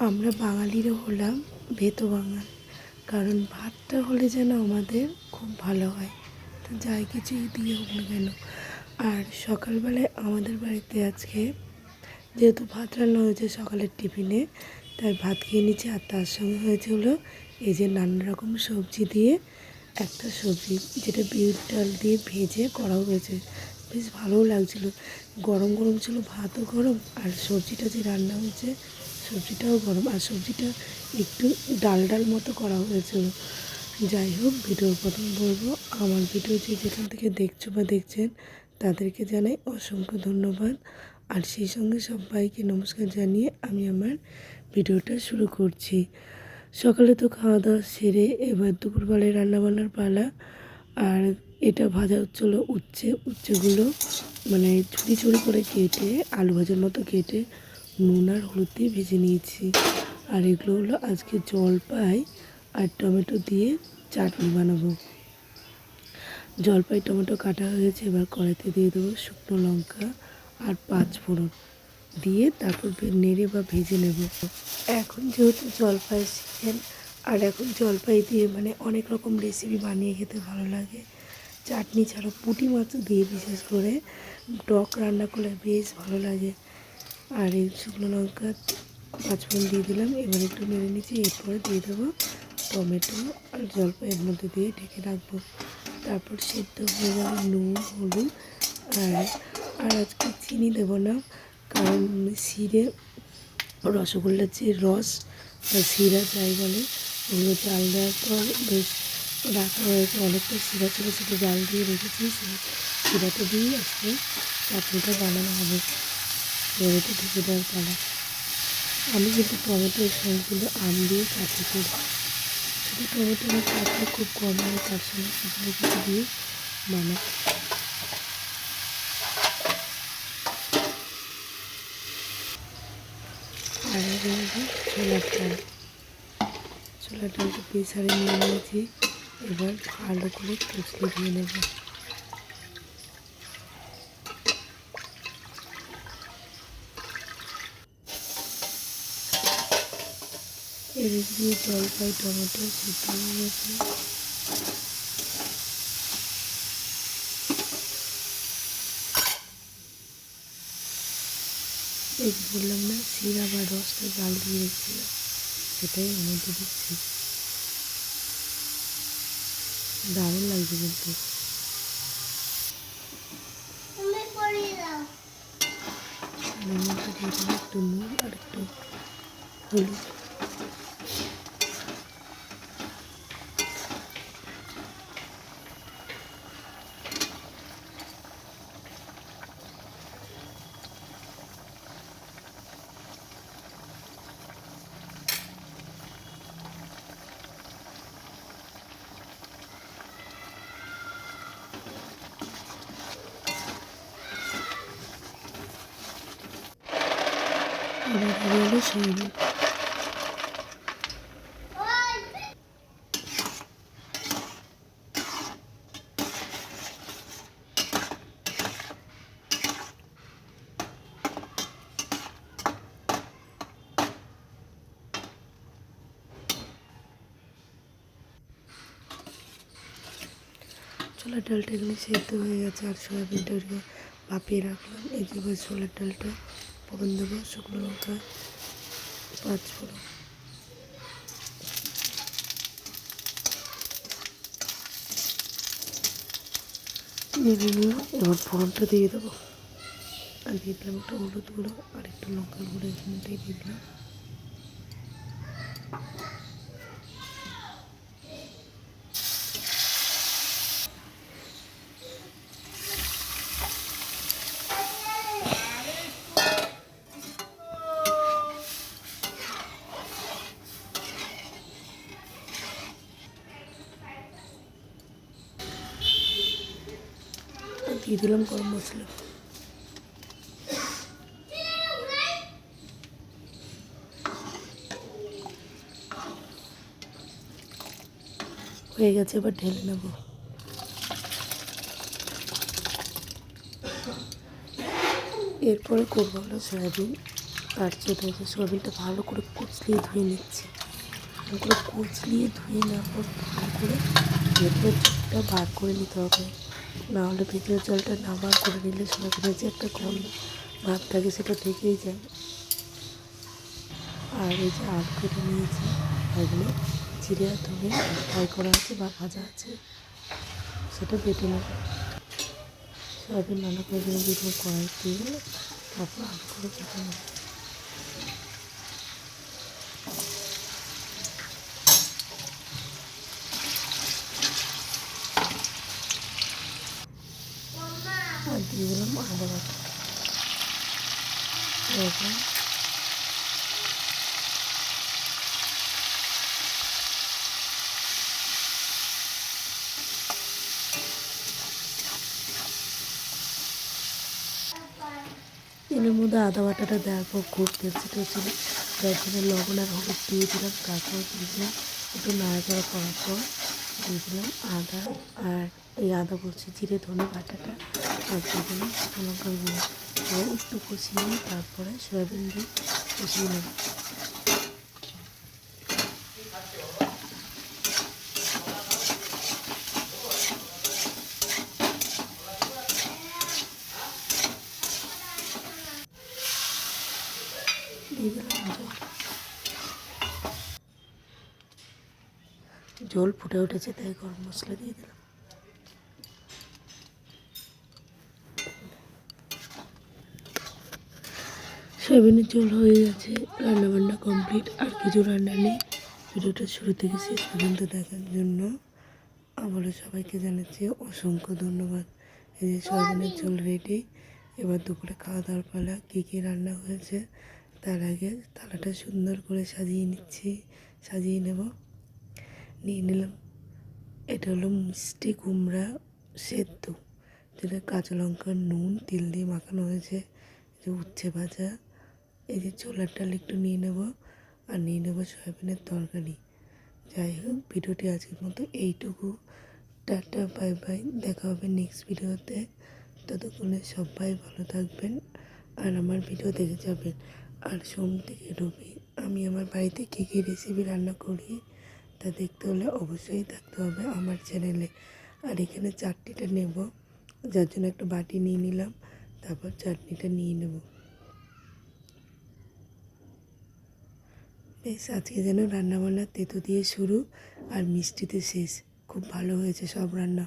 আমরা বাঙালিরা হলাম ভেতো বাঙাল, কারণ ভাতটা হলে যেন আমাদের খুব ভালো হয়, তো যাই কিছুই দিয়ে হোক না কেন। আর সকালবেলায় আমাদের বাড়িতে আজকে যেহেতু ভাত রান্না হয়েছে সকালের টিফিনে, তাই ভাত খেয়ে নিচ্ছে। আর তার সঙ্গে হয়েছে হলো এই যে নানা রকম সবজি দিয়ে একটা সবজি, যেটা বিউলির ডাল দিয়ে ভেজে করা হয়েছে। বেশ ভালোও লাগছিলো, গরম গরম ছিল, ভাতও গরম আর সবজিটা যে রান্না হয়েছে সবজিটাও গরম, আর সবজিটা একটু ডাল ডাল মতো করা হয়েছিল। যাই হোক, ভিডিওর প্রথম বলবো, আমার ভিডিও যে যেখান থেকে দেখছো বা দেখছেন তাদেরকে জানাই অসংখ্য ধন্যবাদ। আর সেই সঙ্গে সবাইকে নমস্কার জানিয়ে আমি আমার ভিডিওটা শুরু করছি। সকালে তো খাওয়া দাওয়া সেরে এবার দুপুরবেলায় রান্নাবান্নার পালা। আর এটা ভাজা হচ্ছিলো উচ্ছেগুলো মানে ছুরি ছুরি করে কেটে আলু ভাজার মতো কেটে নুন আর হলুদ দিয়ে ভেজে নিয়েছি। আর এগুলো হলো আজকে জলপাই আর টমেটো দিয়ে চাটনি বানাবো। জলপাই টমেটো কাটা হয়েছে, এবার কড়াইতে দিয়ে দেবো শুকনো লঙ্কা আর 5 ফোড়ন দিয়ে তারপর নেড়ে বা ভেজে নেব। এখন যেহেতু জলপাই সিজন, আর এখন জলপাই দিয়ে মানে অনেক রকম রেসিপি বানিয়ে খেতে ভালো লাগে। চাটনি ছাড়া পুঁটি মাছ দিয়ে বিশেষ করে টক রান্না করলে বেশ ভালো লাগে। আর এই শুকনো লঙ্কা 5 ফোড়ন দিয়ে দিলাম, এবার একটু নেড়ে নিচ্ছি। এরপরে দিয়ে দেবো টমেটো আর জলপাইয়ের মধ্যে দিয়ে ঢেকে রাখবো। তারপর সেদ্ধ হয়ে গেলে নুন হলুদ আর আজকে চিনি দেবো না, কারণ শিরে রসগোল্লার যে রস বা শিরা যাই বলে ওগুলো জাল দেওয়ার পর বেশ রাখা হয়েছে, অনেকটা শিরা ছিল, সেটা জাল দিয়ে রেখেছি। সেই শিরাটা দিয়েই আজকে চাটনিটা বানানো হবে। এবারে ঢেকে দেওয়ার পালা। আমি কিন্তু টমেটোর সঙ্গে কিন্তু আম দিয়ে চাটনি করি। শুধু টমেটো আমার চাটনি খুব কম হয়, তার সঙ্গে কিছু দিয়ে বানাই। আর রয়েছে ছোলার ডালটা প্রেসারে নিয়ে নিয়েছি। এবার ভালো করে কচলে দিয়ে নেব। এদিক দিয়ে জলপাই টমেটো সিদ্ধ হয়ে গেছে। এই বললাম না, শিরা বা রসটা জাল দিয়ে রেখেছিলাম, সেটাই এর মধ্যে দিচ্ছি। দারুণ লাগছে কিন্তু। এর মধ্যে দিয়ে দিলাম একটু নুন আর একটু হলুদ। এবার দিয়ে হলো সয়াবিন। ছোলার ডালটা এখানে সেদ্ধ হয়ে গেছে, আর সয়াবিনটা এরকম ভাপিয়ে রাখলাম। এই যে ছোলার ডালটা ফোড়ন দেবো, শুকনো লঙ্কা 5 ফোড়ন, নেড়ে নিলাম। এবার ফোড়নটা দিয়ে দেবো, আর দিয়ে দিলাম একটু হলুদ গুঁড়ো আর একটু লঙ্কার গুঁড়ো এখানটাই দিয়ে দিলাম। দিয়ে দিলাম গরম মশলা। হয়ে গেছে, এবার ঢেলে নেব। এরপরে করবো হলো সয়াবিন। তার জন্য যে সোয়াবিনটা ভালো করে কুচলিয়ে ধুয়ে নিচ্ছি। ভালো করে কুচলিয়ে ধুয়ে নেওয়ার পর ভালো করে ভেতরের জলটা বার করে নিতে হবে। নাহলে ভেতরের জলটা না বার করে নিলে সোয়াবিনের যে একটা গন্ধ ভাব থাকে সেটা থেকেই যায়। আর এই যে আলু কেটে নিয়েছি, এগুলো জিরে আর ধনে ফ্রাই করা আছে বা ভাজা আছে, সেটা বেটে নেব। সোয়াবিন ভালো করে দিয়ে দিব কড়াই তেল, তারপর আলুগুলো কেটে নেব। আর দিয়ে দিলাম আদা বাটা। এরকম তেলের মধ্যে আদা বাটাটা দেওয়ার পর খুব তেলচিট হচ্ছিল, যার জন্য লবণ আর হলুদ দিয়ে দিলাম। তারপর দিয়ে দিলাম একটু নাড়াচাড়া করার পর দিয়ে দিলাম আদা, আর এই আদা বলছি জিরে ধনে বাটাটা, আর দিয়ে দিলাম শুকনো লঙ্কার গুঁড়ো। একটু কষিয়ে নিয়ে তারপরে সয়াবিন দিয়ে কষিয়ে নেব। দিয়ে দিলাম জল ফুটে উঠেছে, তাই গরম মশলা দিয়ে দিলাম। সয়াবিনের ঝোল হয়ে গেছে, রান্নাবান্না কমপ্লিট, আর কিছু রান্না নেই। ভিডিওটা শুরু থেকে শেষ পর্যন্ত দেখার জন্য আবারও সবাইকে জানাচ্ছি অসংখ্য ধন্যবাদ। এই যে সয়াবিনের ঝোল রেডি। এবার দুপুরে খাওয়া দাওয়ার পালা। কী কী রান্না হয়েছে তার আগে থালাটা সুন্দর করে সাজিয়ে নেব। নিয়ে নিলাম, এটা হলো মিষ্টি কুমড়া সেদ্ধ, যেটা কাঁচা লঙ্কা নুন তেল দিয়ে মাখানো হয়েছে। যে উচ্ছে ভাজা, এই যে ছোলার ডাল একটু নিয়ে নেব, আর নিয়ে নেব সয়াবিনের তরকারি। যাই হোক, ভিডিওটি আজকের মতো এইটুকু। টাটা, বাই বাই, দেখা হবে নেক্সট ভিডিওতে। ততক্ষণে সবাই ভালো থাকবেন আর আমার ভিডিও দেখে যাবেন। আর সোম থেকে রবি আমি আমার বাড়িতে কী কী রেসিপি রান্না করি তা দেখতে হলে অবশ্যই থাকতে হবে আমার চ্যানেলে। আর এখানে চাটনিটা নেব, যার জন্য একটা বাটি নিয়ে নিলাম, তারপর চাটনিটা নিয়ে নেব। বেশ, আজকে যেন রান্নাবান্না তেতো দিয়ে শুরু আর মিষ্টিতে শেষ। খুব ভালো হয়েছে সব রান্না।